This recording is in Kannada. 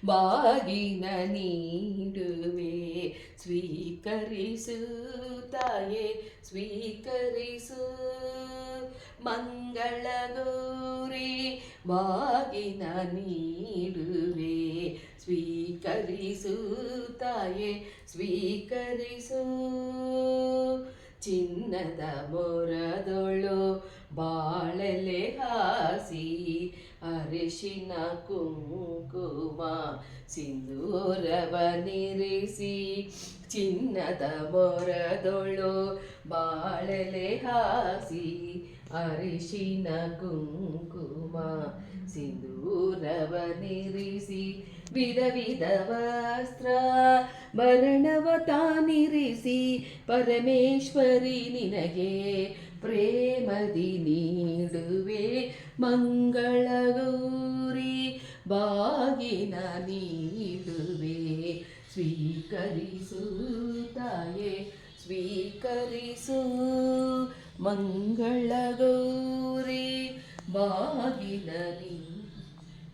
ಬಾಗಿನ ನೀಡುವೆ ಸ್ವೀಕರಿಸು ತಾಯೇ ಸ್ವೀಕರಿಸು ಮಂಗಳ ಗೌರಿ ಬಾಗಿನ ನೀಡುವೆ ಸ್ವೀಕರಿಸು ತಾಯೇ ಸ್ವೀಕರಿಸು ಚಿನ್ನದ ಮೊರದೊಳು ಬಾಳಲೆ ಹಾಸಿ ಅರಿಶಿನ ಕುಂಕುಮ ಸಿಂಧೂರವನಿರಿಸಿ ಚಿನ್ನದ ಮೊರದೊಳು ಬಾಳಲೆ ಹಾಸಿ ಅರಿಶಿನ ಕುಂಕುಮ ಸಿಂಧೂರವನಿರಿಸಿ ವಿಧ ವಿಧ ವಸ್ತ್ರ ಭರಣವ ತಾನಿರಿಸಿ ಪರಮೇಶ್ವರಿ ನಿನಗೆ ಪ್ರೇಮದಿ ನೀಡುವೆ ಮಂಗಳ ಗೌರಿ ಬಾಗಿನ ನೀಡುವೆ ಸ್ವೀಕರಿಸು ತಾಯೇ ಸ್ವೀಕರಿಸು ಮಂಗಳ ಗೌರಿ ಬಾಗಿನ ನೀಡುವೆ